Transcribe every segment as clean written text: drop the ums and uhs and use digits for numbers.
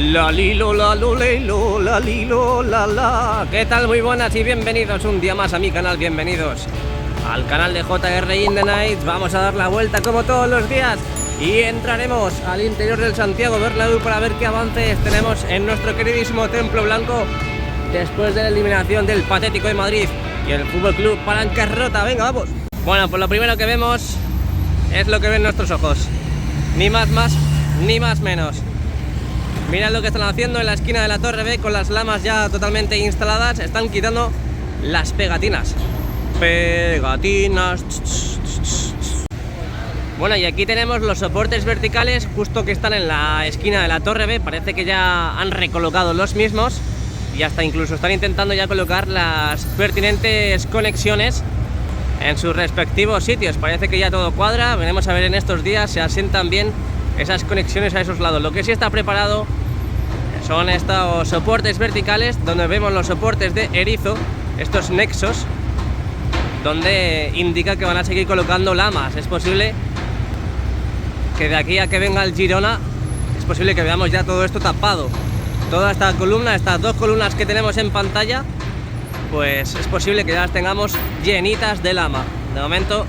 La lilo, la lo, lelo, la lilo, la la. ¿Qué tal? Muy buenas y bienvenidos un día más a mi canal. Bienvenidos al canal de JR in the Night. Vamos a dar la vuelta como todos los días y entraremos al interior del Santiago Bernabéu para ver qué avances tenemos en nuestro queridísimo Templo Blanco después de la eliminación del Patético de Madrid y el Fútbol Club Palancarrota. Venga, vamos. Bueno, pues lo primero que vemos es lo que ven nuestros ojos. Ni más ni más menos. Mirad lo que están haciendo en la esquina de la Torre B con las lamas ya totalmente instaladas. Están quitando las pegatinas. Pegatinas. Bueno, y aquí tenemos los soportes verticales justo que están en la esquina de la Torre B. Parece que ya han recolocado los mismos y hasta incluso están intentando ya colocar las pertinentes conexiones en sus respectivos sitios. Parece que ya todo cuadra. Veremos a ver en estos días si asientan bien esas conexiones a esos lados. Lo que sí está preparado son estos soportes verticales, donde vemos los soportes de erizo, estos nexos, donde indica que van a seguir colocando lamas. Es posible que de aquí a que venga el Girona, es posible que veamos ya todo esto tapado. Toda esta columna, estas dos columnas que tenemos en pantalla, pues es posible que ya las tengamos llenitas de lama. De momento,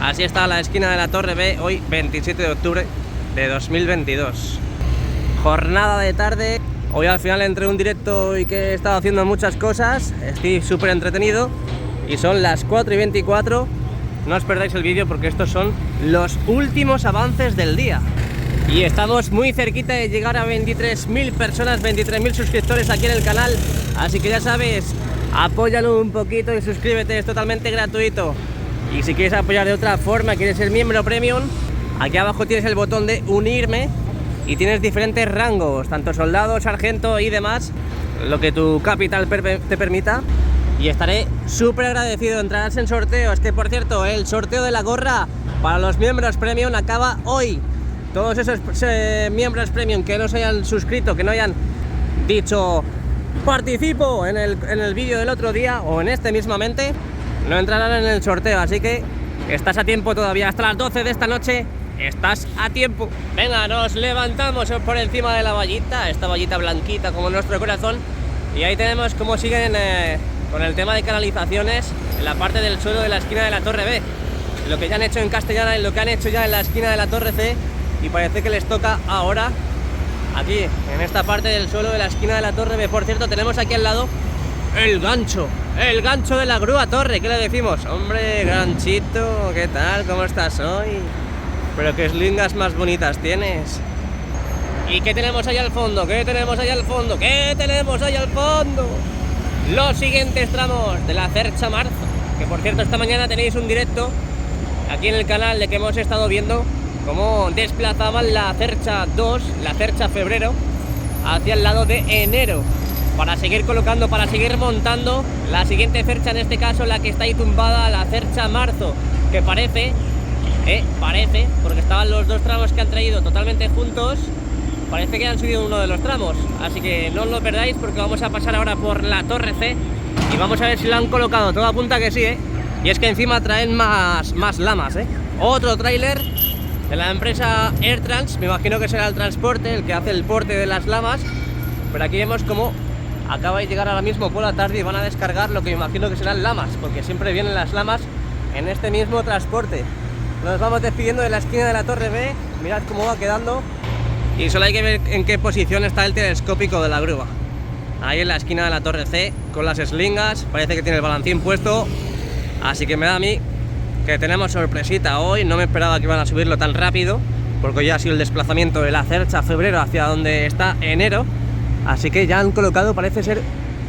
así está la esquina de la Torre B, hoy 27 de octubre de 2022. Jornada de tarde. Hoy al final entre un directo y que he estado haciendo muchas cosas, estoy súper entretenido y son las 4:24. No os perdáis el vídeo porque estos son los últimos avances del día. Y estamos muy cerquita de llegar a 23.000 personas, 23.000 suscriptores aquí en el canal. Así que ya sabes, apóyalo un poquito y suscríbete, es totalmente gratuito. Y si quieres apoyar de otra forma, quieres ser miembro premium, aquí abajo tienes el botón de unirme y tienes diferentes rangos, tanto soldado, sargento y demás, lo que tu capital te permita. Y estaré súper agradecido. Entrarás en sorteo. Es que, por cierto, el sorteo de la gorra para los miembros premium acaba hoy. Todos esos miembros premium que no se hayan suscrito, que no hayan dicho participo en el vídeo del otro día o en este mismamente, no entrarán en el sorteo. Así que estás a tiempo todavía, hasta las 12 de esta noche. Estás a tiempo. Venga, nos levantamos por encima de la vallita, esta vallita blanquita como nuestro corazón, y ahí tenemos cómo siguen con el tema de canalizaciones en la parte del suelo de la esquina de la Torre B. Lo que ya han hecho en Castellana y lo que han hecho ya en la esquina de la Torre C, y parece que les toca ahora aquí, en esta parte del suelo de la esquina de la Torre B. Por cierto, tenemos aquí al lado el gancho de la grúa Torre. ¿Qué le decimos? Hombre, ganchito, ¿qué tal? ¿Cómo estás hoy? Pero qué slingas más bonitas tienes. ¿Y qué tenemos ahí al fondo? ¿Qué tenemos ahí al fondo? ¿Qué tenemos ahí al fondo? Los siguientes tramos de la Cercha Marzo. Que por cierto, esta mañana tenéis un directo aquí en el canal de que hemos estado viendo cómo desplazaban la Cercha 2, la Cercha Febrero, hacia el lado de Enero, para seguir colocando, para seguir montando la siguiente Cercha, en este caso la que está ahí tumbada, la Cercha Marzo, que parece, porque estaban los dos tramos que han traído totalmente juntos, parece que han subido uno de los tramos. Así que no os lo perdáis porque vamos a pasar ahora por la Torre C y vamos a ver si lo han colocado. Todo apunta que sí, y es que encima traen más lamas, Otro tráiler de la empresa AirTrans, me imagino que será el transporte el que hace el porte de las lamas. Pero aquí vemos cómo acaba de llegar ahora mismo por la tarde y van a descargar lo que me imagino que serán lamas, porque siempre vienen las lamas en este mismo transporte. Nos vamos despidiendo de la esquina de la Torre B. Mirad cómo va quedando. Y solo hay que ver en qué posición está el telescópico de la grúa. Ahí en la esquina de la Torre C, con las slingas. Parece que tiene el balancín puesto. Así que me da a mí que tenemos sorpresita hoy. No me esperaba que iban a subirlo tan rápido, porque ya ha sido el desplazamiento de la Cercha Febrero hacia donde está Enero. Así que ya han colocado, parece ser,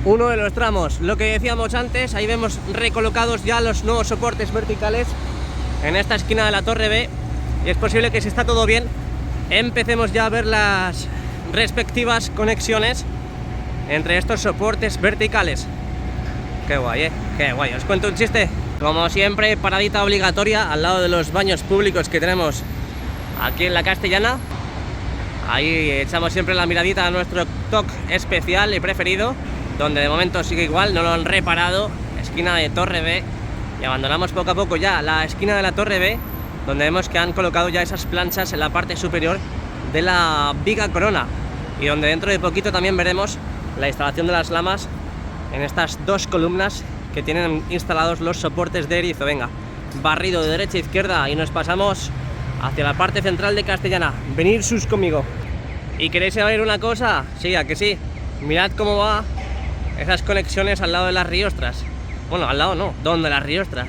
uno de los tramos. Lo que decíamos antes, ahí vemos recolocados ya los nuevos soportes verticales en esta esquina de la Torre B. Y es posible que, si está todo bien, empecemos ya a ver las respectivas conexiones entre estos soportes verticales. Qué guay, qué guay. Os cuento un chiste. Como siempre, paradita obligatoria al lado de los baños públicos que tenemos aquí en la Castellana. Ahí echamos siempre la miradita a nuestro toque especial y preferido, donde de momento sigue igual, no lo han reparado. Esquina de Torre B. Y abandonamos poco a poco ya la esquina de la Torre B, donde vemos que han colocado ya esas planchas en la parte superior de la viga corona. y donde dentro de poquito también veremos la instalación de las lamas en estas dos columnas que tienen instalados los soportes de erizo. Venga, barrido de derecha a izquierda y nos pasamos hacia la parte central de Castellana. Venid sus conmigo. ¿Y queréis saber una cosa? Sí, ¿a que sí? Mirad cómo va esas conexiones al lado de las riostras. Bueno, al lado no, donde las riostras.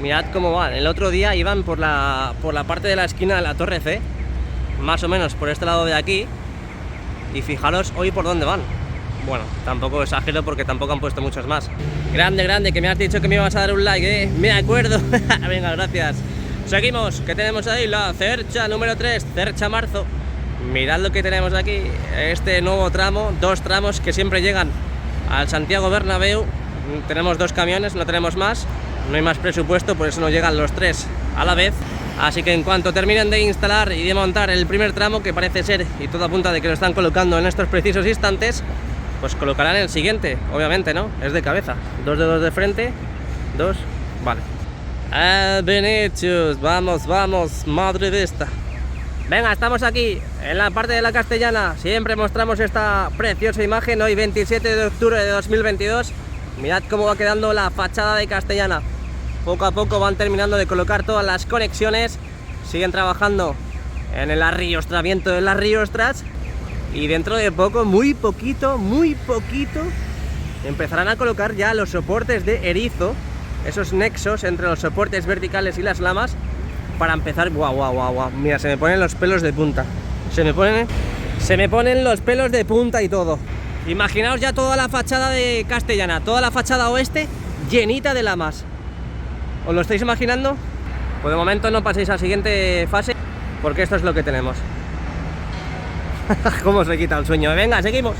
Mirad cómo van. El otro día iban por la parte de la esquina de la Torre C, más o menos por este lado de aquí. Y fijaros hoy por dónde van. Bueno, tampoco exagero porque tampoco han puesto muchos más. Grande, grande, que me has dicho que me ibas a dar un like, ¿eh? Me acuerdo. Venga, gracias. Seguimos, que tenemos ahí la Cercha número 3, Cercha Marzo. Mirad lo que tenemos aquí, este nuevo tramo, dos tramos que siempre llegan al Santiago Bernabéu. Tenemos dos camiones, no tenemos más, no hay más presupuesto, por eso no llegan los tres a la vez. Así que en cuanto terminen de instalar y de montar el primer tramo, que parece ser, y todo apunta de que lo están colocando en estos precisos instantes, pues colocarán el siguiente, obviamente, ¿no? Es de cabeza, dos dedos de frente, dos, vale. Bien hechos, vamos, vamos, madre de esta. Venga, estamos aquí, en la parte de la Castellana. Siempre mostramos esta preciosa imagen, hoy 27 de octubre de 2022. Mirad cómo va quedando la fachada de Castellana. Poco a poco van terminando de colocar todas las conexiones. Siguen trabajando en el arriostramiento de las riostras. Y dentro de poco, muy poquito, empezarán a colocar ya los soportes de erizo, esos nexos entre los soportes verticales y las lamas, para empezar. Guau. Mira, se me ponen los pelos de punta. Se me ponen los pelos de punta y todo. Imaginaos ya toda la fachada de Castellana, toda la fachada oeste llenita de lamas. ¿Os lo estáis imaginando? Pues de momento no paséis a la siguiente fase, porque esto es lo que tenemos. ¿Cómo se quita el sueño? Venga, seguimos.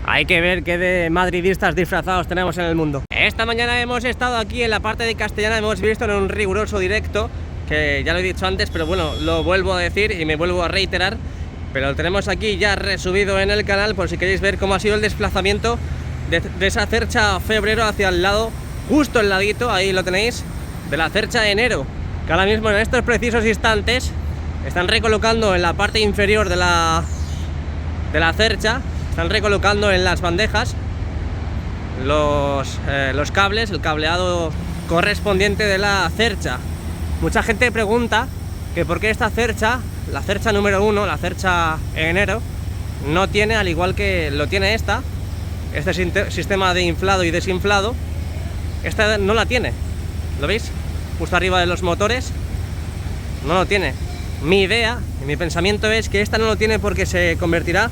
Hay que ver qué de madridistas disfrazados tenemos en el mundo. Esta mañana hemos estado aquí en la parte de Castellana, hemos visto en un riguroso directo, que ya lo he dicho antes, pero bueno, lo vuelvo a decir y me vuelvo a reiterar, pero lo tenemos aquí ya resubido en el canal por si queréis ver cómo ha sido el desplazamiento de esa Cercha Febrero hacia el lado, justo al ladito, ahí lo tenéis, de la Cercha Enero, que ahora mismo en estos precisos instantes están recolocando en la parte inferior de la Cercha, están recolocando en las bandejas los cables, el cableado correspondiente de la Cercha. Mucha gente pregunta que por qué esta Cercha, la Cercha número 1, la Cercha Enero, no tiene, al igual que lo tiene este sistema de inflado y desinflado. Esta no la tiene, ¿lo veis? Justo arriba de los motores, no lo tiene. Mi idea y mi pensamiento es que esta no lo tiene porque se convertirá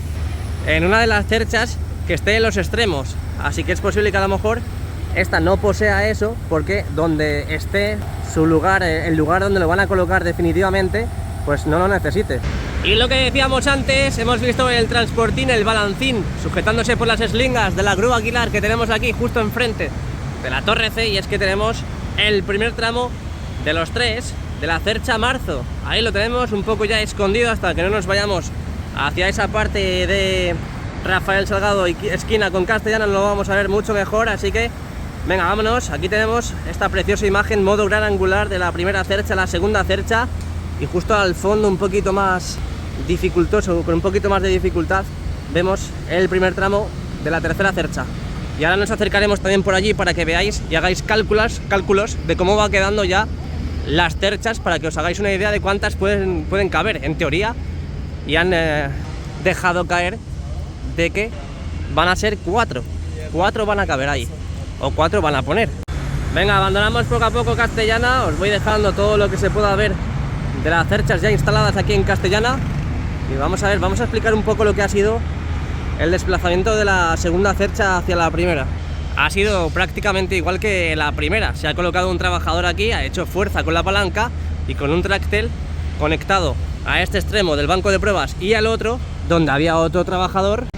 en una de las cerchas que esté en los extremos, así que es posible que a lo mejor esta no posea eso, porque donde esté su lugar, el lugar donde lo van a colocar definitivamente, pues no lo necesite. Y lo que decíamos antes, hemos visto el transportín, el balancín, sujetándose por las eslingas de la grúa Aguilar que tenemos aquí justo enfrente de la Torre C, y es que tenemos el primer tramo de los tres de la Cercha Marzo. Ahí lo tenemos un poco ya escondido hasta que no nos vayamos hacia esa parte de Rafael Salgado y esquina con Castellana, lo vamos a ver mucho mejor, así que venga, vámonos. Aquí tenemos esta preciosa imagen modo gran angular de la primera Cercha, la segunda Cercha, y justo al fondo, un poquito más dificultoso, con un poquito más de dificultad, vemos el primer tramo de la tercera Cercha. Y ahora nos acercaremos también por allí para que veáis y hagáis cálculos de cómo va quedando ya las cerchas, para que os hagáis una idea de cuántas pueden caber en teoría, y han dejado caer de que van a ser 4 van a caber ahí, o 4 van a poner. Venga, abandonamos poco a poco Castellana, os voy dejando todo lo que se pueda ver de las cerchas ya instaladas aquí en Castellana, y vamos a explicar un poco lo que ha sido el desplazamiento de la segunda cercha hacia la primera. Ha sido prácticamente igual que la primera. Se ha colocado un trabajador aquí, ha hecho fuerza con la palanca y con un tractel conectado a este extremo del banco de pruebas y al otro, donde había otro trabajador.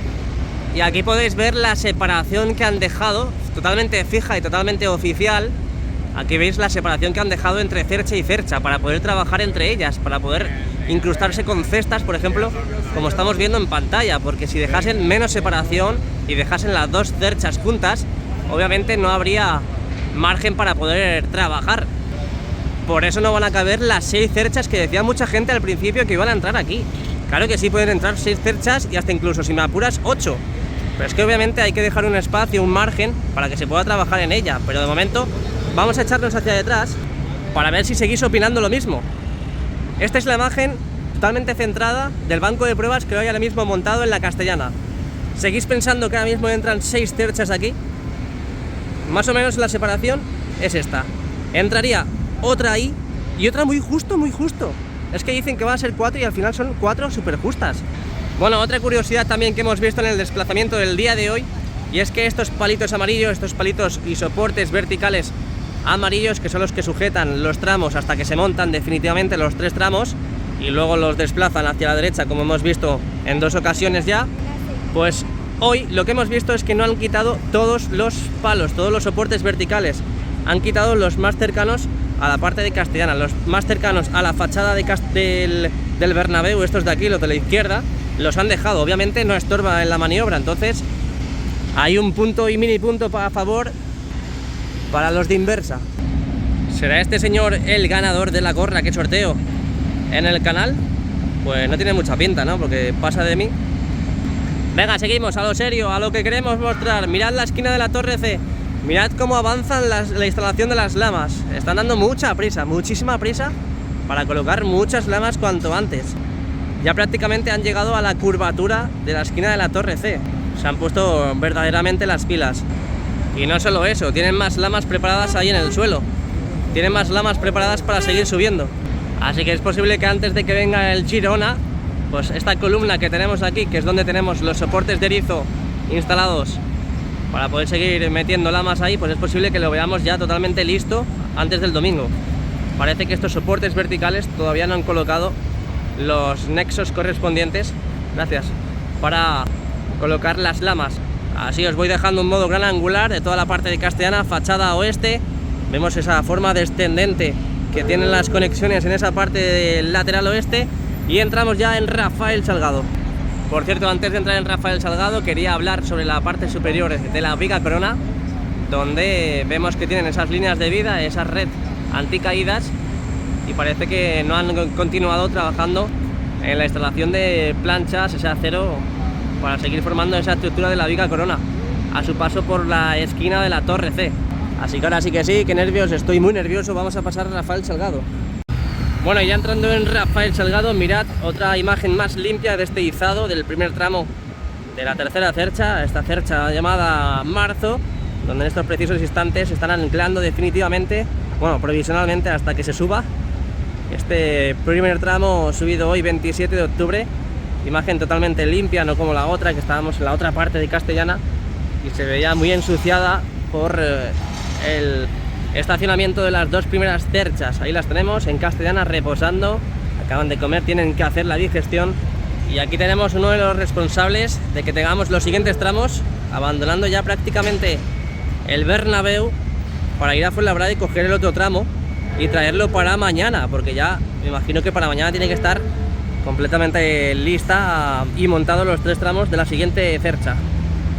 Y aquí podéis ver la separación que han dejado, totalmente fija y totalmente oficial. Aquí veis la separación que han dejado entre cercha y cercha para poder trabajar entre ellas, para poder incrustarse con cestas, por ejemplo, como estamos viendo en pantalla, porque si dejasen menos separación y dejasen las dos cerchas juntas, obviamente no habría margen para poder trabajar. Por eso no van a caber las 6 cerchas que decía mucha gente al principio que iban a entrar aquí. Claro que sí, pueden entrar 6 cerchas y hasta incluso, si me apuras, 8. Pero es que obviamente hay que dejar un espacio, un margen, para que se pueda trabajar en ella. Pero de momento vamos a echarnos hacia detrás para ver si seguís opinando lo mismo. Esta es la imagen totalmente centrada del banco de pruebas que hay ahora mismo montado en la Castellana. ¿Seguís pensando que ahora mismo entran 6 cerchas aquí? Más o menos la separación es esta. Entraría otra ahí y otra muy justo, muy justo. Es que dicen que va a ser 4 y al final son 4 súper justas. Bueno, otra curiosidad también que hemos visto en el desplazamiento del día de hoy, y es que estos palitos amarillos, estos palitos y soportes verticales amarillos, que son los que sujetan los tramos hasta que se montan definitivamente los 3 tramos y luego los desplazan hacia la derecha, como hemos visto en 2 ocasiones ya, pues hoy lo que hemos visto es que no han quitado todos los palos, todos los soportes verticales. Han quitado los más cercanos a la parte de Castellana, los más cercanos a la fachada del Bernabéu, estos de aquí, los de la izquierda, los han dejado. Obviamente no estorba en la maniobra, entonces hay un punto y mini punto a favor para los de Inversa. ¿Será este señor el ganador de la gorra que sorteo en el canal? Pues no tiene mucha pinta, ¿no? Porque pasa de mí. Venga, seguimos a lo serio, a lo que queremos mostrar. Mirad la esquina de la Torre C. Mirad cómo avanzan la instalación de las lamas. Están dando mucha prisa, muchísima prisa, para colocar muchas lamas cuanto antes. Ya prácticamente han llegado a la curvatura de la esquina de la Torre C. Se han puesto verdaderamente las pilas. Y no solo eso, tienen más lamas preparadas ahí en el suelo. Tienen más lamas preparadas para seguir subiendo. Así que es posible que antes de que venga el Girona, pues esta columna que tenemos aquí, que es donde tenemos los soportes de erizo instalados para poder seguir metiendo lamas ahí, pues es posible que lo veamos ya totalmente listo antes del domingo. Parece que estos soportes verticales todavía no han colocado los nexos correspondientes, gracias, para colocar las lamas. Así os voy dejando un modo gran angular de toda la parte de Castellana, fachada oeste. Vemos esa forma descendente que tienen las conexiones en esa parte del lateral oeste y entramos ya en Rafael Salgado. Por cierto, antes de entrar en Rafael Salgado quería hablar sobre la parte superior de la viga corona, donde vemos que tienen esas líneas de vida, esa red anticaídas, y parece que no han continuado trabajando en la instalación de planchas, ese acero, para seguir formando esa estructura de la viga corona a su paso por la esquina de la Torre C. Así que ahora sí que sí, qué nervios, estoy muy nervioso. Vamos a pasar a Rafael Salgado. Bueno, ya entrando en Rafael Salgado, mirad otra imagen más limpia de este izado del primer tramo de la tercera cercha, esta cercha llamada Marzo, donde en estos precisos instantes se están anclando definitivamente, bueno, provisionalmente hasta que se suba este primer tramo subido hoy 27 de octubre. Imagen totalmente limpia, no como la otra, que estábamos en la otra parte de Castellana y se veía muy ensuciada por el estacionamiento de las 2 primeras cerchas. Ahí las tenemos en Castellana reposando, acaban de comer, tienen que hacer la digestión, y aquí tenemos uno de los responsables de que tengamos los siguientes tramos, abandonando ya prácticamente el Bernabéu para ir a Fuenlabrada y coger el otro tramo y traerlo para mañana, porque ya me imagino que para mañana tiene que estar completamente lista y montado los 3 tramos de la siguiente cercha.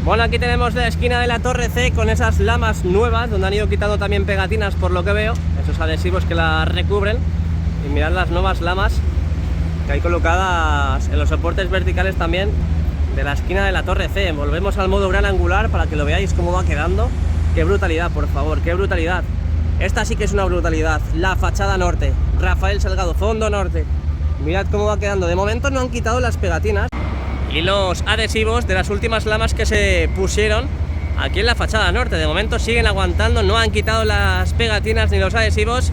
Bueno, aquí tenemos la esquina de la Torre C con esas lamas nuevas, donde han ido quitando también pegatinas por lo que veo, esos adhesivos que la recubren, y mirad las nuevas lamas que hay colocadas en los soportes verticales también de la esquina de la Torre C. Volvemos al modo gran angular para que lo veáis cómo va quedando. Qué brutalidad, por favor, qué brutalidad. Esta sí que es una brutalidad. La fachada norte, Rafael Salgado, fondo norte. Mirad cómo va quedando. De momento no han quitado las pegatinas y los adhesivos de las últimas lamas que se pusieron aquí en la fachada norte. De momento siguen aguantando, no han quitado las pegatinas ni los adhesivos.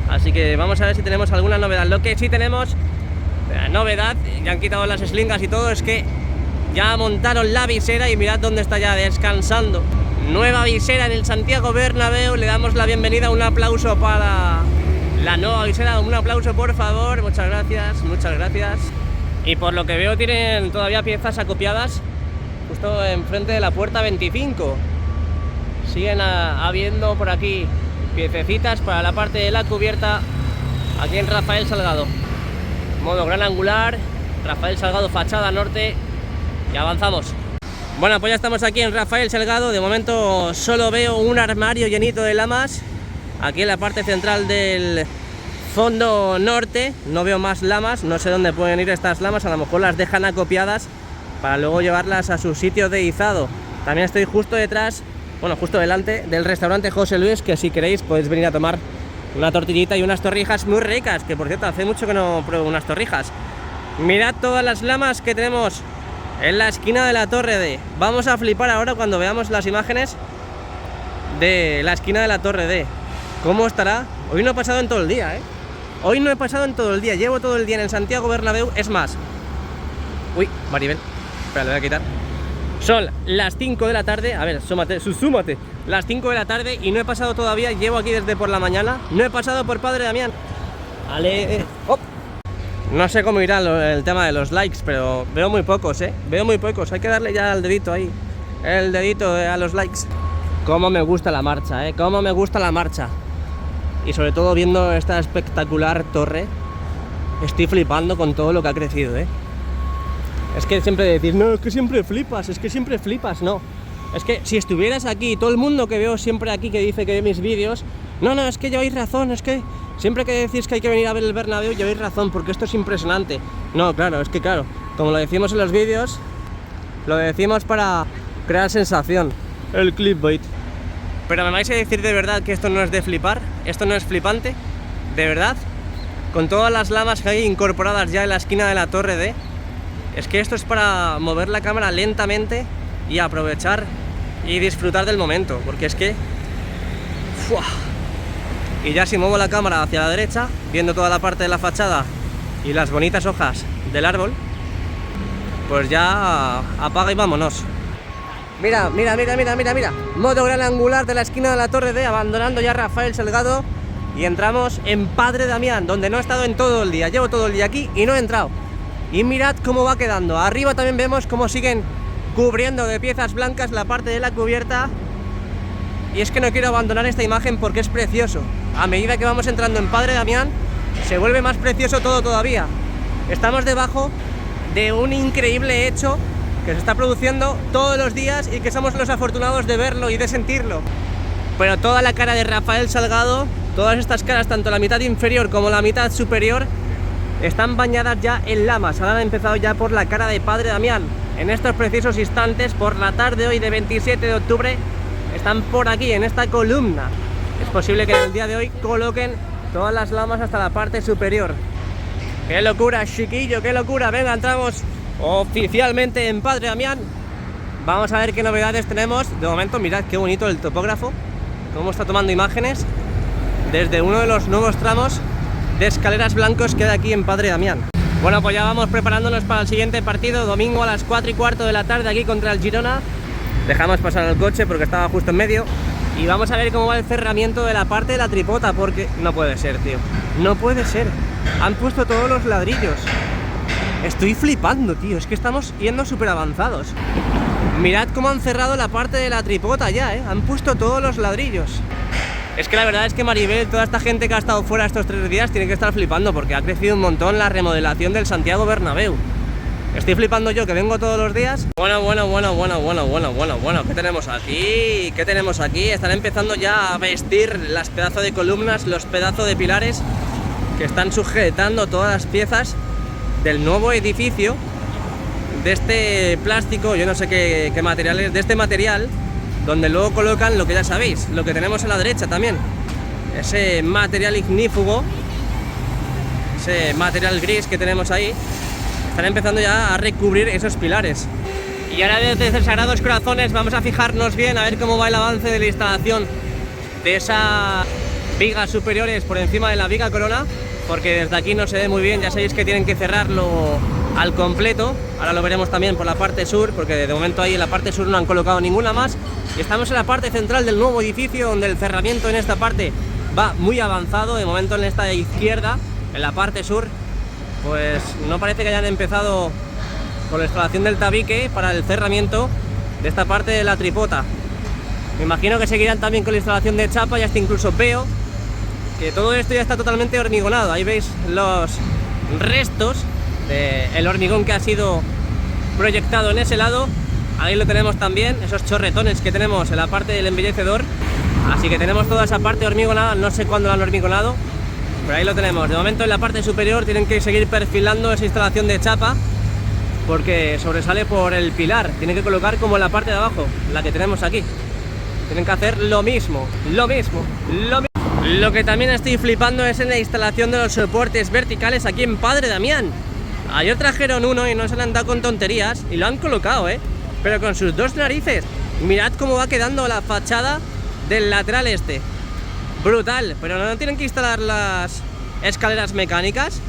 Así que vamos a ver si tenemos alguna novedad. Lo que sí tenemos, la novedad, ya han quitado las eslingas y todo, es que ya montaron la visera y mirad dónde está ya descansando. Nueva visera en el Santiago Bernabéu. Le damos la bienvenida, un aplauso para la nueva visera, un aplauso por favor, muchas gracias, muchas gracias. Y por lo que veo tienen todavía piezas acopiadas justo enfrente de la puerta 25. Siguen habiendo por aquí piececitas para la parte de la cubierta aquí en Rafael Salgado. Modo gran angular, Rafael Salgado fachada norte, y avanzamos. Bueno, pues ya estamos aquí en Rafael Salgado. De momento solo veo un armario llenito de lamas aquí en la parte central del fondo norte no veo más lamas, no sé dónde pueden ir estas lamas, a lo mejor las dejan acopiadas para luego llevarlas a su sitio de izado. También estoy justo detrás, bueno, justo delante del restaurante José Luis, que si queréis podéis venir a tomar una tortillita y unas torrijas muy ricas, que por cierto hace mucho que no pruebo unas torrijas. Mirad todas las lamas que tenemos en la esquina de la Torre D. Vamos a flipar ahora cuando veamos las imágenes de la esquina de la Torre D. ¿Cómo estará? Hoy no he pasado en todo el día, ¿eh? Hoy no he pasado en todo el día, llevo todo el día en el Santiago Bernabéu, es más. Uy, Maribel, espera, lo voy a quitar. Son las 5 de la tarde, a ver, súmate, las 5 de la tarde y no he pasado todavía, llevo aquí desde por la mañana, no he pasado por Padre Damián. Vale, oh. No sé cómo irá el tema de los likes, pero veo muy pocos, veo muy pocos, hay que darle ya al dedito ahí, el dedito a los likes. Cómo me gusta la marcha, cómo me gusta la marcha. Y sobre todo viendo esta espectacular torre, estoy flipando con todo lo que ha crecido, Es que siempre decís, no, es que siempre flipas, no. Es que si estuvieras aquí, todo el mundo que veo siempre aquí que dice que ve mis vídeos, no, es que lleváis razón, es que siempre que decís que hay que venir a ver el Bernabéu, lleváis razón, porque esto es impresionante. No, claro, es que claro, como lo decimos en los vídeos, lo decimos para crear sensación, el clickbait. Pero me vais a decir de verdad que esto no es de flipar, esto no es flipante, de verdad, con todas las lamas que hay incorporadas ya en la esquina de la Torre D. Es que esto es para mover la cámara lentamente y aprovechar y disfrutar del momento, porque es que... ¡fua! Y ya si muevo la cámara hacia la derecha, viendo toda la parte de la fachada y las bonitas hojas del árbol, pues ya apaga y vámonos. Mira, modo gran angular de la esquina de la Torre D, abandonando ya Rafael Salgado y entramos en Padre Damián, donde no he estado en todo el día, llevo todo el día aquí y no he entrado. Y mirad cómo va quedando, arriba también vemos cómo siguen cubriendo de piezas blancas la parte de la cubierta. Y es que no quiero abandonar esta imagen porque es precioso. A medida que vamos entrando en Padre Damián, se vuelve más precioso todo todavía. Estamos debajo de un increíble hecho que se está produciendo todos los días y que somos los afortunados de verlo y de sentirlo. Pero toda la cara de Rafael Salgado, todas estas caras, tanto la mitad inferior como la mitad superior, están bañadas ya en lamas. Ahora han empezado ya por la cara de Padre Damián. En estos precisos instantes, por la tarde hoy de 27 de octubre, están por aquí, en esta columna. Es posible que en el día de hoy coloquen todas las lamas hasta la parte superior. ¡Qué locura, chiquillo! ¡Qué locura! Venga, entramos oficialmente en Padre Damián. Vamos a ver qué novedades tenemos. De momento, mirad qué bonito el topógrafo, cómo está tomando imágenes desde uno de los nuevos tramos de escaleras blancos que hay aquí en Padre Damián. Bueno, pues ya vamos preparándonos para el siguiente partido, domingo a las 4:15 de la tarde aquí contra el Girona. Dejamos pasar el coche porque estaba justo en medio. Y vamos a ver cómo va el cerramiento de la parte de la tripota, porque no puede ser, tío. No puede ser. Han puesto todos los ladrillos. Estoy flipando, tío, es que estamos yendo súper avanzados. Mirad cómo han cerrado la parte de la tripota ya, han puesto todos los ladrillos. Es que la verdad es que Maribel, toda esta gente que ha estado fuera estos 3 días tiene que estar flipando porque ha crecido un montón la remodelación del Santiago Bernabéu. Estoy flipando yo que vengo todos los días. Bueno, ¿qué tenemos aquí? ¿Qué tenemos aquí? Están empezando ya a vestir las pedazos de columnas, los pedazos de pilares que están sujetando todas las piezas del nuevo edificio, de este plástico, yo no sé qué material es, de este material, donde luego colocan lo que ya sabéis, lo que tenemos a la derecha también, ese material ignífugo, ese material gris que tenemos ahí. Están empezando ya a recubrir esos pilares. Y ahora desde Sagrados Corazones vamos a fijarnos bien a ver cómo va el avance de la instalación de esas vigas superiores por encima de la viga corona, porque desde aquí no se ve muy bien, ya sabéis que tienen que cerrarlo al completo. Ahora lo veremos también por la parte sur, porque de momento ahí en la parte sur no han colocado ninguna más. Y estamos en la parte central del nuevo edificio, donde el cerramiento en esta parte va muy avanzado. De momento en esta izquierda, en la parte sur, pues no parece que hayan empezado con la instalación del tabique para el cerramiento de esta parte de la tripota. Me imagino que seguirán también con la instalación de chapa, y hasta incluso veo que todo esto ya está totalmente hormigonado. Ahí veis los restos del hormigón que ha sido proyectado en ese lado. Ahí lo tenemos también, esos chorretones que tenemos en la parte del embellecedor. Así que tenemos toda esa parte hormigonada, no sé cuándo la han hormigonado, Pero ahí lo tenemos. De momento en la parte superior tienen que seguir perfilando esa instalación de chapa, porque sobresale por el pilar. Tienen que colocar como en la parte de abajo, la que tenemos aquí. Tienen que hacer lo mismo. Lo que también estoy flipando es en la instalación de los soportes verticales aquí en Padre Damián. Ayer trajeron uno y no se le han dado con tonterías y lo han colocado, pero con sus dos narices. Mirad cómo va quedando la fachada del lateral este. Brutal. Pero no tienen que instalar las escaleras mecánicas.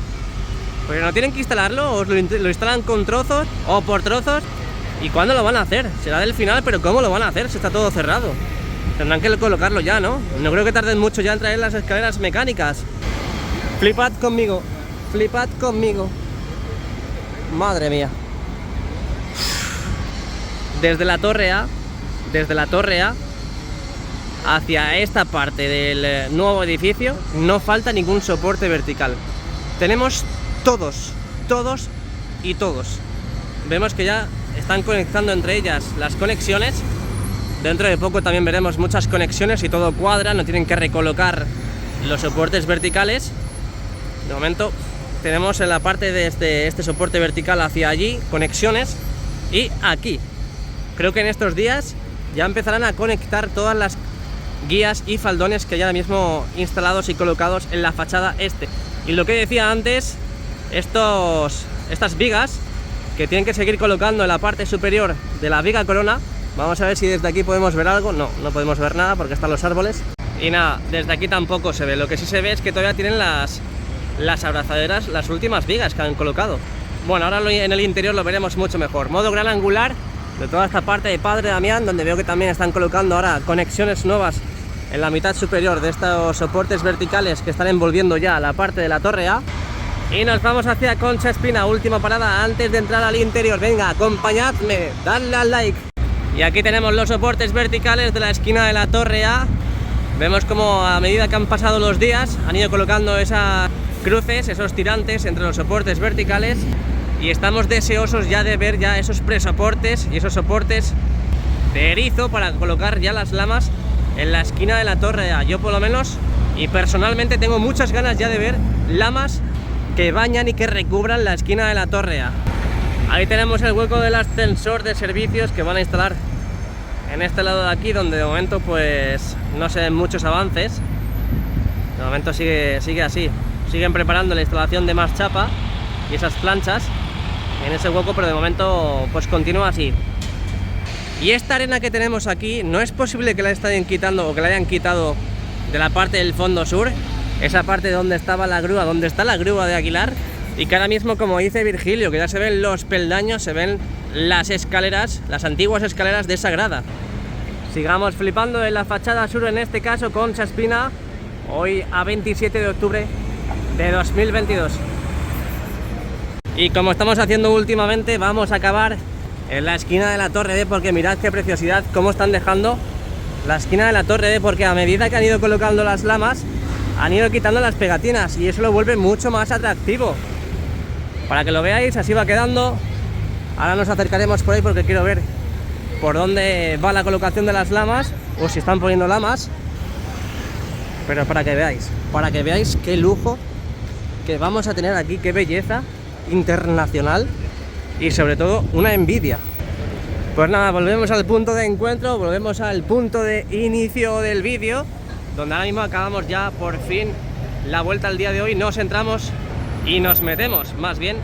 Pero no tienen que instalarlo, o lo instalan con trozos o por trozos. ¿Y cuándo lo van a hacer? Será del final, pero ¿cómo lo van a hacer si está todo cerrado? Tendrán que colocarlo ya, ¿no? No creo que tarden mucho ya en traer las escaleras mecánicas. Flipad conmigo. Madre mía. Desde la torre A hacia esta parte del nuevo edificio no falta ningún soporte vertical. Tenemos todos. Vemos que ya están conectando entre ellas las conexiones. Dentro de poco también veremos muchas conexiones y todo cuadra, no tienen que recolocar los soportes verticales. De momento tenemos en la parte de este soporte vertical hacia allí conexiones, y aquí creo que en estos días ya empezarán a conectar todas las guías y faldones que hay ahora mismo instalados y colocados en la fachada este. Y lo que decía antes, estas vigas que tienen que seguir colocando en la parte superior de la viga corona. Vamos a ver si desde aquí podemos ver algo. No podemos ver nada porque están los árboles. Y nada, desde aquí tampoco se ve. Lo que sí se ve es que todavía tienen las abrazaderas, las últimas vigas que han colocado. Bueno, ahora en el interior lo veremos mucho mejor. Modo gran angular de toda esta parte de Padre Damián, donde veo que también están colocando ahora conexiones nuevas en la mitad superior de estos soportes verticales que están envolviendo ya la parte de la torre A. Y nos vamos hacia Concha Espina, última parada antes de entrar al interior. Venga, acompañadme, dadle al like. Y aquí tenemos los soportes verticales de la esquina de la torre A. Vemos como a medida que han pasado los días han ido colocando esas cruces, esos tirantes entre los soportes verticales, y estamos deseosos ya de ver ya esos presoportes y esos soportes de erizo para colocar ya las lamas en la esquina de la torre A. Yo por lo menos y personalmente tengo muchas ganas ya de ver lamas que bañan y que recubran la esquina de la torre A. Ahí tenemos el hueco del ascensor de servicios que van a instalar en este lado de aquí, donde de momento pues no se ven muchos avances. De momento sigue así. Siguen preparando la instalación de más chapa y esas planchas en ese hueco, pero de momento pues continúa así. Y esta arena que tenemos aquí no es posible que la estén quitando o que la hayan quitado de la parte del fondo sur, esa parte donde estaba la grúa, donde está la grúa de Aguilar, y que ahora mismo, como dice Virgilio, que ya se ven los peldaños, se ven las escaleras, las antiguas escaleras de esa grada. Sigamos flipando en la fachada sur, en este caso Concha Espina, hoy a 27 de octubre de 2022. Y como estamos haciendo últimamente, vamos a acabar en la esquina de la torre D, porque mirad qué preciosidad, cómo están dejando la esquina de la torre D, porque a medida que han ido colocando las lamas, han ido quitando las pegatinas y eso lo vuelve mucho más atractivo. Para que lo veáis, así va quedando. Ahora nos acercaremos por ahí porque quiero ver por dónde va la colocación de las lamas, o si están poniendo lamas. Pero para que veáis qué lujo que vamos a tener aquí, qué belleza internacional y sobre todo una envidia. Pues nada, volvemos al punto de encuentro, volvemos al punto de inicio del vídeo, donde ahora mismo acabamos ya por fin la vuelta al día de hoy. Nos entramos y nos metemos más bien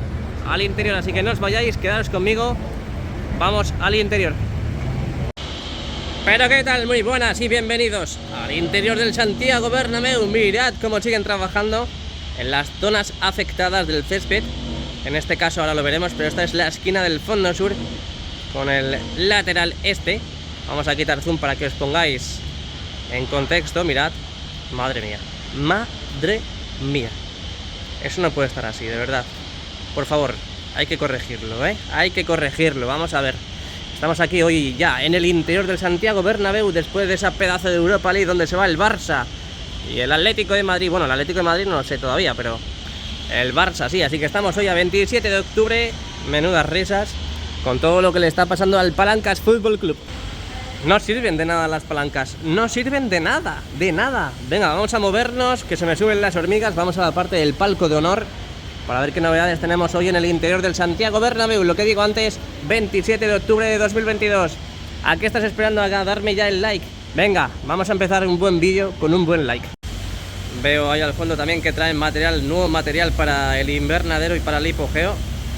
al interior, así que no os vayáis, quedaros conmigo, vamos al interior. Pero qué tal, muy buenas y bienvenidos al interior del Santiago Bernabéu. Mirad cómo siguen trabajando en las zonas afectadas del césped. En este caso ahora lo veremos, pero esta es la esquina del fondo sur con el lateral este. Vamos a quitar zoom para que os pongáis en contexto. Mirad, madre mía, eso no puede estar así, de verdad. Por favor, hay que corregirlo, hay que corregirlo. Vamos a ver, estamos aquí hoy ya en el interior del Santiago Bernabéu, después de esa pedazo de Europa League donde se va el Barça y el Atlético de Madrid. Bueno, el Atlético de Madrid no lo sé todavía, pero el Barça sí. Así que estamos hoy a 27 de octubre, menudas risas con todo lo que le está pasando al Palancas Fútbol Club. No sirven de nada las palancas, no sirven de nada, de nada. Venga, vamos a movernos, que se me suben las hormigas. Vamos a la parte del palco de honor para ver qué novedades tenemos hoy en el interior del Santiago Bernabéu. Lo que digo antes, 27 de octubre de 2022. ¿A qué estás esperando acá? Darme ya el like. Venga, vamos a empezar un buen vídeo con un buen like. Veo ahí al fondo también que traen nuevo material para el invernadero y para el hipogeo.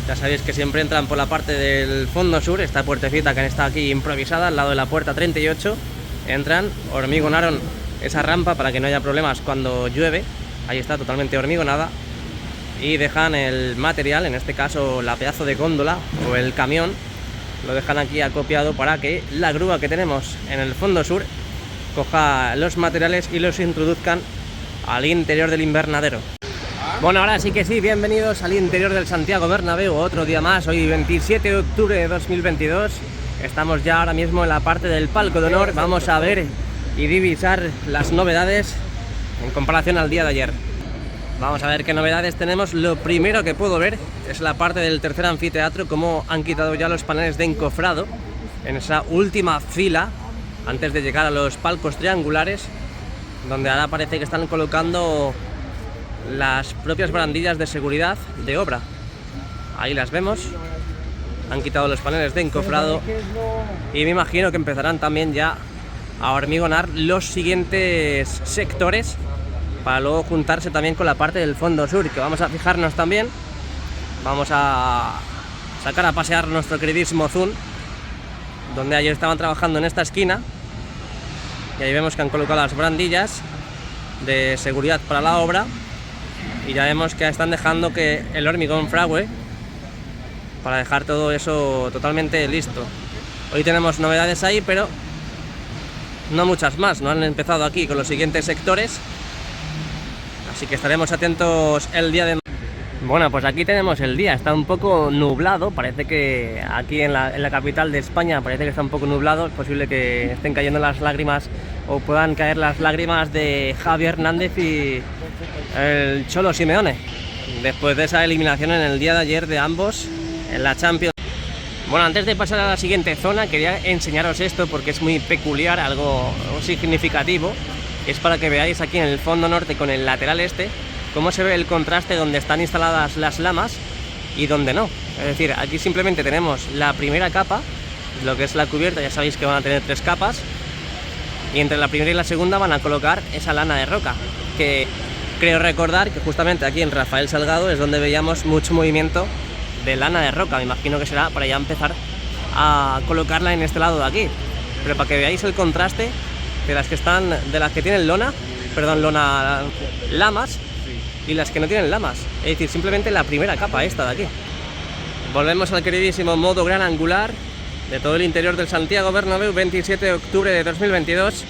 Ya sabéis que siempre entran por la parte del fondo sur, esta puertecita que está aquí improvisada al lado de la puerta 38. Entran, hormigonaron esa rampa para que no haya problemas cuando llueve. Ahí está totalmente hormigonada. Y dejan el material, en este caso la pedazo de góndola o el camión, lo dejan aquí acopiado para que la grúa que tenemos en el fondo sur coja los materiales y los introduzcan al interior del invernadero. Bueno, ahora sí que sí, bienvenidos al interior del Santiago Bernabéu, otro día más, hoy 27 de octubre de 2022. Estamos ya ahora mismo en la parte del palco de honor, vamos a ver y divisar las novedades en comparación al día de ayer. Vamos a ver qué novedades tenemos. Lo primero que puedo ver es la parte del tercer anfiteatro, cómo han quitado ya los paneles de encofrado en esa última fila antes de llegar a los palcos triangulares, donde ahora parece que están colocando las propias barandillas de seguridad de obra. Ahí las vemos, han quitado los paneles de encofrado y me imagino que empezarán también ya a hormigonar los siguientes sectores para luego juntarse también con la parte del fondo sur, que vamos a fijarnos también. Vamos a sacar a pasear nuestro queridísimo Zoom, donde ayer estaban trabajando en esta esquina, y ahí vemos que han colocado las barandillas de seguridad para la obra. Y ya vemos que están dejando que el hormigón fragüe para dejar todo eso totalmente listo. Hoy tenemos novedades ahí, pero no muchas más. No han empezado aquí con los siguientes sectores, así que estaremos atentos el día de... Bueno, pues aquí tenemos el día, está un poco nublado. Parece que aquí en la capital de España parece que está un poco nublado. Es posible que estén cayendo las lágrimas o puedan caer las lágrimas de Javi Hernández y el Cholo Simeone después de esa eliminación en el día de ayer de ambos en la Champions. Bueno, antes de pasar a la siguiente zona quería enseñaros esto porque es muy peculiar, algo significativo. Es para que veáis aquí en el fondo norte con el lateral este cómo se ve el contraste donde están instaladas las lamas y donde no. Es decir, aquí simplemente tenemos la primera capa, lo que es la cubierta. Ya sabéis que van a tener 3 capas, y entre la primera y la segunda van a colocar esa lana de roca, que creo recordar que justamente aquí en Rafael Salgado es donde veíamos mucho movimiento de lana de roca. Me imagino que será para ya empezar a colocarla en este lado de aquí, pero para que veáis el contraste de las que tienen lamas y las que no tienen lamas. Es decir, simplemente la primera capa esta de aquí. Volvemos al queridísimo modo gran angular de todo el interior del Santiago Bernabéu, 27 de octubre de 2022.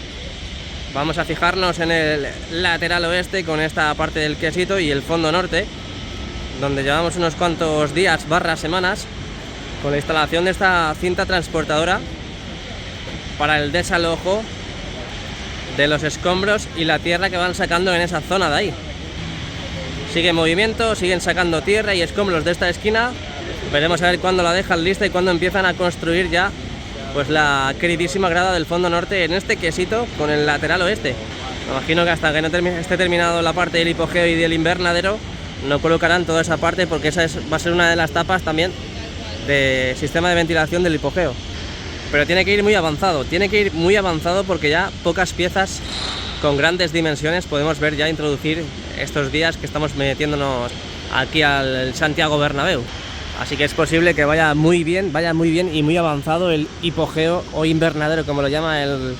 Vamos a fijarnos en el lateral oeste con esta parte del quesito y el fondo norte, donde llevamos unos cuantos días / semanas con la instalación de esta cinta transportadora para el desalojo de los escombros y la tierra que van sacando en esa zona de ahí. Sigue en movimiento, siguen sacando tierra y escombros de esta esquina. Veremos a ver cuándo la dejan lista y cuándo empiezan a construir ya pues la queridísima grada del fondo norte en este quesito con el lateral oeste. Me imagino que hasta que no esté terminado la parte del hipogeo y del invernadero no colocarán toda esa parte, porque esa va a ser una de las tapas también de sistema de ventilación del hipogeo. Pero tiene que ir muy avanzado, porque ya pocas piezas con grandes dimensiones podemos ver ya introducir estos días que estamos metiéndonos aquí al Santiago Bernabéu. Así que es posible que vaya muy bien y muy avanzado el hipogeo o invernadero, como lo llama el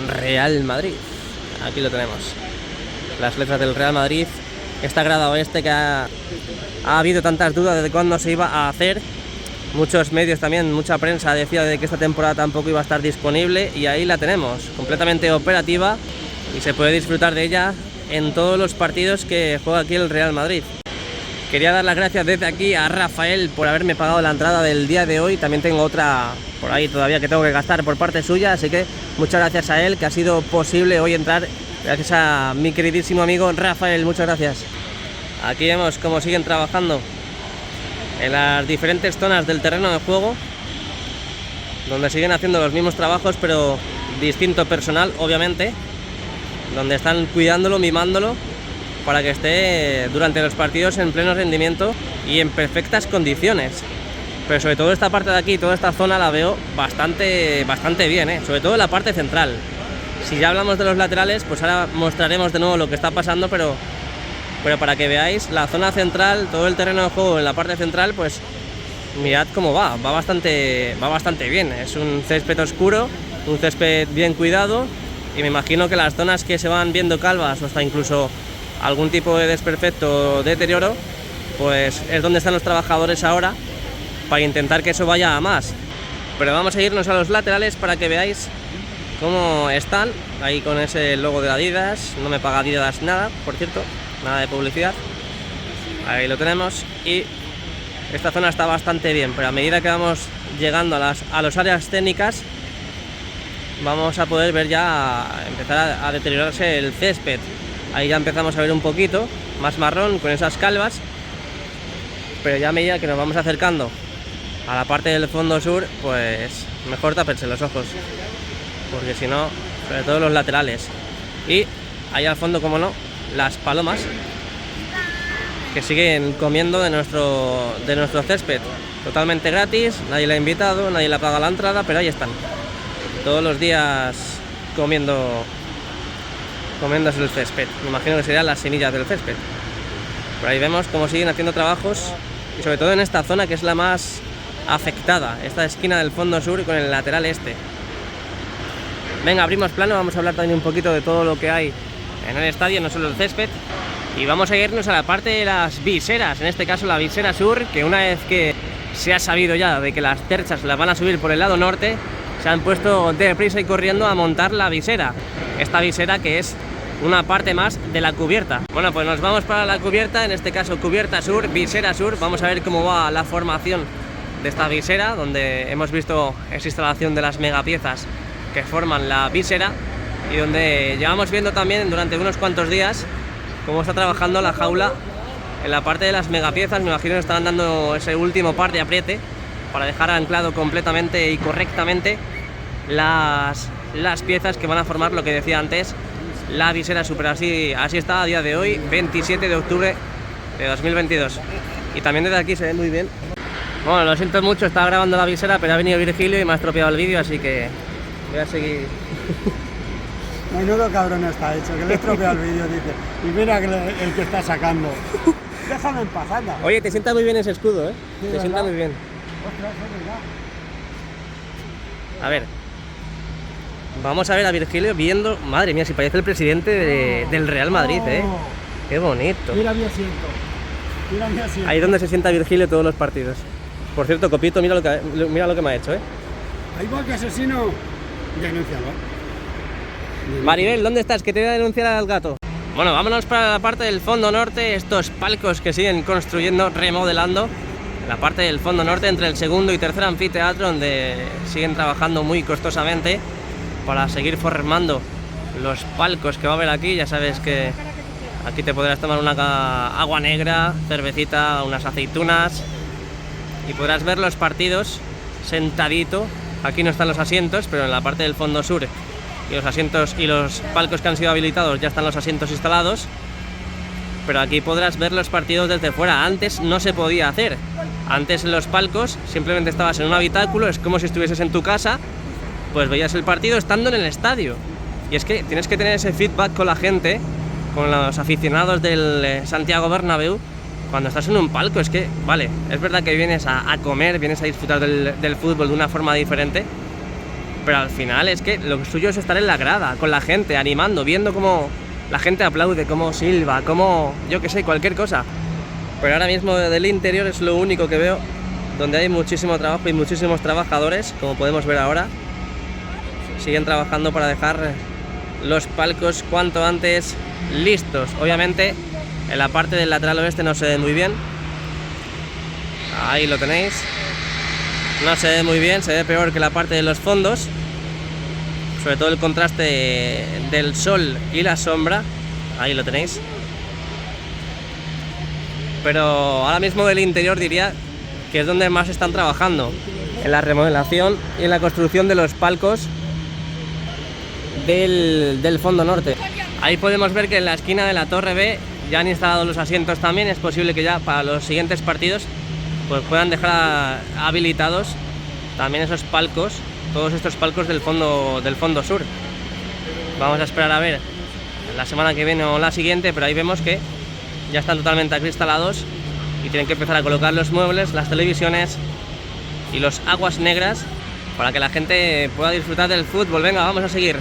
Real Madrid. Aquí lo tenemos, las letras del Real Madrid. Esta grada oeste que ha habido tantas dudas de cuándo se iba a hacer. Muchos medios también, mucha prensa decía de que esta temporada tampoco iba a estar disponible, y ahí la tenemos, completamente operativa, y se puede disfrutar de ella en todos los partidos que juega aquí el Real Madrid. Quería dar las gracias desde aquí a Rafael por haberme pagado la entrada del día de hoy. También tengo otra por ahí todavía que tengo que gastar por parte suya, así que muchas gracias a él, que ha sido posible hoy entrar, gracias a mi queridísimo amigo Rafael. Muchas gracias. Aquí vemos cómo siguen trabajando en las diferentes zonas del terreno de juego, donde siguen haciendo los mismos trabajos, pero distinto personal, obviamente, donde están cuidándolo, mimándolo, para que esté durante los partidos en pleno rendimiento y en perfectas condiciones. Pero sobre todo esta parte de aquí, toda esta zona la veo bastante bien, sobre todo en la parte central. Si ya hablamos de los laterales, pues ahora mostraremos de nuevo lo que está pasando, pero para que veáis la zona central, todo el terreno de juego en la parte central, pues mirad cómo va bastante bien. Es un césped oscuro, un césped bien cuidado, y me imagino que las zonas que se van viendo calvas o hasta incluso algún tipo de desperfecto o deterioro, pues es donde están los trabajadores ahora para intentar que eso vaya a más. Pero vamos a irnos a los laterales para que veáis cómo están, ahí con ese logo de Adidas. No me paga Adidas nada, por cierto, nada de publicidad. Ahí lo tenemos, y esta zona está bastante bien, pero a medida que vamos llegando a las áreas técnicas, vamos a poder ver ya empezar a deteriorarse el césped. Ahí ya empezamos a ver un poquito más marrón con esas calvas, pero ya a medida que nos vamos acercando a la parte del fondo sur, pues mejor tápense los ojos, porque si no, sobre todo los laterales. Y ahí al fondo, como no, las palomas que siguen comiendo de nuestro césped, totalmente gratis, nadie le ha invitado, nadie le ha pagado la entrada, pero ahí están, todos los días comiéndose el césped. Me imagino que serían las semillas del césped. Por ahí vemos cómo siguen haciendo trabajos, y sobre todo en esta zona que es la más afectada, esta esquina del fondo sur con el lateral este. Venga, abrimos plano, vamos a hablar también un poquito de todo lo que hay en el estadio, no solo el césped, y vamos a irnos a la parte de las viseras, en este caso la visera sur, que una vez que se ha sabido ya de que las terchas las van a subir por el lado norte, se han puesto deprisa y corriendo a montar la visera, esta visera que es una parte más de la cubierta. Bueno, pues nos vamos para la cubierta, en este caso cubierta sur, visera sur. Vamos a ver cómo va la formación de esta visera, donde hemos visto esa instalación de las megapiezas que forman la visera, y donde llevamos viendo también durante unos cuantos días cómo está trabajando la jaula en la parte de las megapiezas. Me imagino que están dando ese último par de apriete para dejar anclado completamente y correctamente las piezas que van a formar, lo que decía antes, la visera super. Así está a día de hoy, 27 de octubre de 2022. Y también desde aquí se ve muy bien. Bueno, lo siento mucho, estaba grabando la visera, pero ha venido Virgilio y me ha estropeado el vídeo, así que voy a seguir. Menudo cabrón está hecho, que le he estropeado el vídeo, dice. Y mira que el que está sacando. Déjame en paz, anda. Oye, te sienta muy bien ese escudo, ¿eh? Sí, te sienta muy bien. Ostras, es verdad. A ver. Vamos a ver a Virgilio viendo... Madre mía, si parece el presidente del Real Madrid, ¿eh? Qué bonito. Mira mi asiento. Mira mi asiento. Ahí es donde se sienta Virgilio todos los partidos. Por cierto, Copito, mira lo que me ha hecho, ¿eh? Ahí va, que asesino. Denúncialo. Maribel, ¿dónde estás? Que te voy a denunciar al gato. Bueno, vámonos para la parte del fondo norte, estos palcos que siguen construyendo, remodelando. La parte del fondo norte, entre el segundo y tercer anfiteatro, donde siguen trabajando muy costosamente para seguir formando los palcos que va a haber aquí. Ya sabes que aquí te podrás tomar una agua negra, cervecita, unas aceitunas, y podrás ver los partidos sentadito. Aquí no están los asientos, pero en la parte del fondo sur y los asientos y los palcos que han sido habilitados ya están los asientos instalados, pero aquí podrás ver los partidos desde fuera. Antes no se podía hacer. Antes en los palcos simplemente estabas en un habitáculo, es como si estuvieses en tu casa, pues veías el partido estando en el estadio. Y es que tienes que tener ese feedback con la gente, con los aficionados del Santiago Bernabéu, cuando estás en un palco. Es que, vale, es verdad que vienes a comer, vienes a disfrutar del fútbol de una forma diferente, pero al final es que lo suyo es estar en la grada, con la gente, animando, viendo cómo la gente aplaude, cómo silba, cómo, yo que sé, cualquier cosa. Pero ahora mismo del interior es lo único que veo donde hay muchísimo trabajo y muchísimos trabajadores, como podemos ver ahora. Siguen trabajando para dejar los palcos cuanto antes listos. Obviamente en la parte del lateral oeste no se ve muy bien. Ahí lo tenéis. No se ve muy bien, se ve peor que la parte de los fondos. Sobre todo el contraste del sol y la sombra. Ahí lo tenéis. Pero ahora mismo del interior diría que es donde más están trabajando. en la remodelación y en la construcción de los palcos del fondo norte. Ahí podemos ver que en la esquina de la Torre B ya han instalado los asientos también. Es posible que ya para los siguientes partidos pues puedan dejar habilitados también esos palcos, todos estos palcos del fondo sur. Vamos a esperar a ver la semana que viene o la siguiente, pero ahí vemos que ya están totalmente acristalados y tienen que empezar a colocar los muebles, las televisiones y los aguas negras para que la gente pueda disfrutar del fútbol. Venga, vamos a seguir.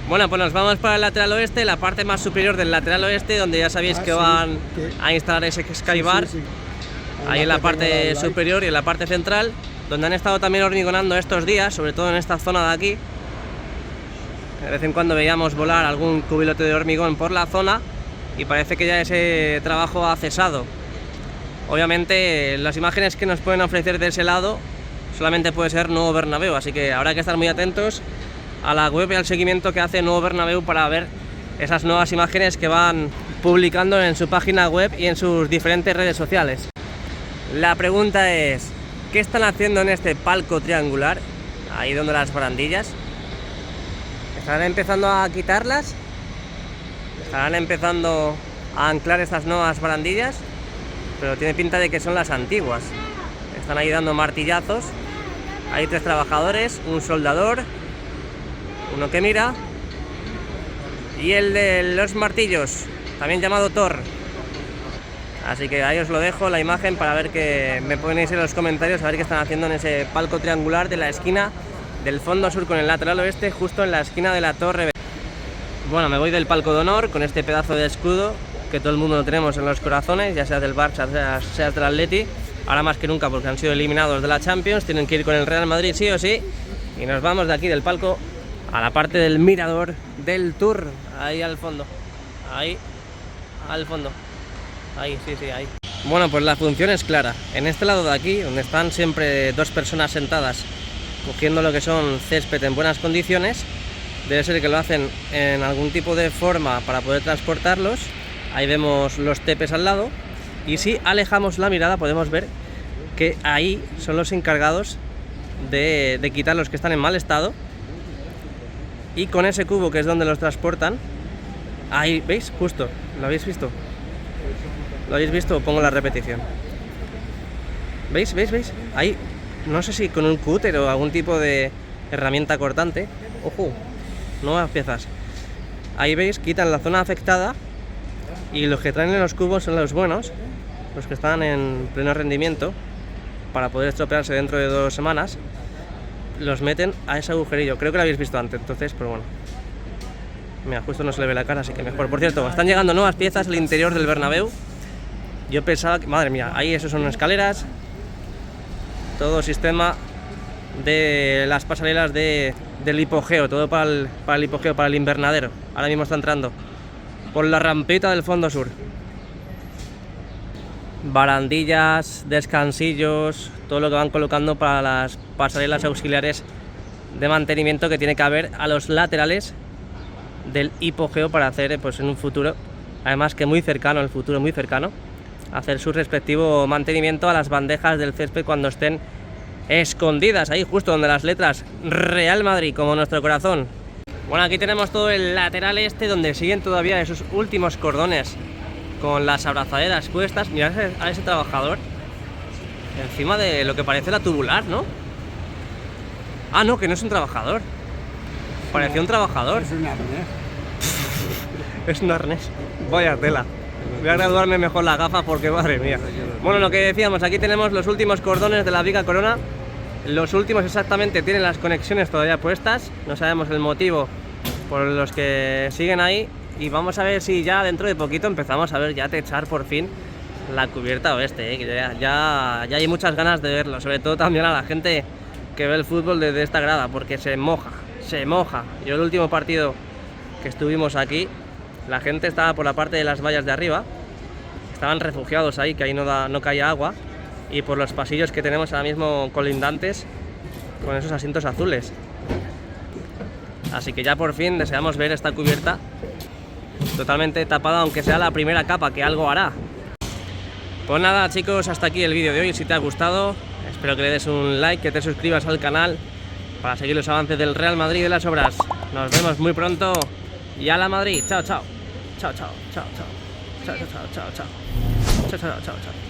Bueno, pues nos vamos para el lateral oeste, la parte más superior del lateral oeste, donde ya sabéis que van a instalar ese Skybar. Ahí en la parte superior y en la parte central, donde han estado también hormigonando estos días, sobre todo en esta zona de aquí. De vez en cuando veíamos volar algún cubilote de hormigón por la zona y parece que ya ese trabajo ha cesado. Obviamente las imágenes que nos pueden ofrecer de ese lado solamente puede ser Nuevo Bernabéu, así que habrá que estar muy atentos a la web y al seguimiento que hace Nuevo Bernabéu para ver esas nuevas imágenes que van publicando en su página web y en sus diferentes redes sociales. La pregunta es, ¿qué están haciendo en este palco triangular? Ahí donde las barandillas. ¿Estarán empezando a quitarlas? ¿Estarán empezando a anclar estas nuevas barandillas? Pero tiene pinta de que son las antiguas. Están ahí dando martillazos. Hay 3 trabajadores, un soldador, uno que mira y el de los martillos, también llamado Thor. Así que ahí os lo dejo, la imagen, para ver que me ponéis en los comentarios a ver qué están haciendo en ese palco triangular de la esquina del fondo sur con el lateral oeste, justo en la esquina de la Torre B. Bueno, me voy del palco de honor con este pedazo de escudo que todo el mundo lo tenemos en los corazones, ya sea del Barça, sea del Atleti. Ahora más que nunca, porque han sido eliminados de la Champions, tienen que ir con el Real Madrid sí o sí. Y nos vamos de aquí del palco a la parte del mirador del Tour, ahí al fondo. Ahí, al fondo. Ahí, sí, ahí. Bueno, pues la función es clara. En este lado de aquí, donde están siempre 2 personas sentadas cogiendo lo que son césped en buenas condiciones, debe ser que lo hacen en algún tipo de forma para poder transportarlos. Ahí vemos los tepes al lado. Y si alejamos la mirada podemos ver que ahí son los encargados de quitar los que están en mal estado. Y con ese cubo, que es donde los transportan, ahí, ¿veis? Justo, ¿lo habéis visto? ¿Lo habéis visto? Pongo la repetición. ¿Veis? Ahí, no sé si con un cúter o algún tipo de herramienta cortante. ¡Ojo! Nuevas piezas. Ahí veis, quitan la zona afectada y los que traen en los cubos son los buenos, los que están en pleno rendimiento, para poder estropearse dentro de 2 semanas. Los meten a ese agujerillo. Creo que lo habéis visto antes, entonces, pero bueno. Mira, justo no se le ve la cara, así que mejor. Por cierto, están llegando nuevas piezas al interior del Bernabéu. Yo pensaba que, madre mía, ahí eso son escaleras. Todo sistema de las pasarelas del hipogeo, todo para el hipogeo, para el invernadero. Ahora mismo está entrando por la rampita del fondo sur. Barandillas, descansillos, todo lo que van colocando para las pasarelas auxiliares de mantenimiento que tiene que haber a los laterales del hipogeo para hacer, pues en un futuro, además que muy cercano, el futuro muy cercano, hacer su respectivo mantenimiento a las bandejas del césped cuando estén escondidas ahí justo donde las letras Real Madrid, como nuestro corazón. Bueno, aquí tenemos todo el lateral este, donde siguen todavía esos últimos cordones con las abrazaderas puestas. Mirad a ese trabajador encima de lo que parece la tubular, ¿no? Ah, no, que no es un trabajador. Parecía un trabajador. Es un arnés. Es un arnés. Vaya tela. Voy a graduarme mejor la gafa porque, madre mía. Bueno, lo que decíamos, aquí tenemos los últimos cordones de la Viga Corona. Los últimos exactamente tienen las conexiones todavía puestas. No sabemos el motivo por los que siguen ahí. Y vamos a ver si ya dentro de poquito empezamos a ver ya techar por fin la cubierta oeste, que ya hay muchas ganas de verlo. Sobre todo también a la gente que ve el fútbol desde esta grada, porque se moja. Yo el último partido que estuvimos aquí, la gente estaba por la parte de las vallas de arriba. Estaban refugiados ahí, que ahí no caía agua. Y por los pasillos que tenemos ahora mismo colindantes con esos asientos azules. Así que ya por fin deseamos ver esta cubierta totalmente tapada, aunque sea la primera capa, que algo hará. Pues nada, chicos, hasta aquí el vídeo de hoy. Si te ha gustado, espero que le des un like, que te suscribas al canal para seguir los avances del Real Madrid y de las obras. Nos vemos muy pronto y a la Madrid. Chao, chao. Chao, chao, chao, chao. Chao, chao, chao, chao. Chao, chao, chao, chao.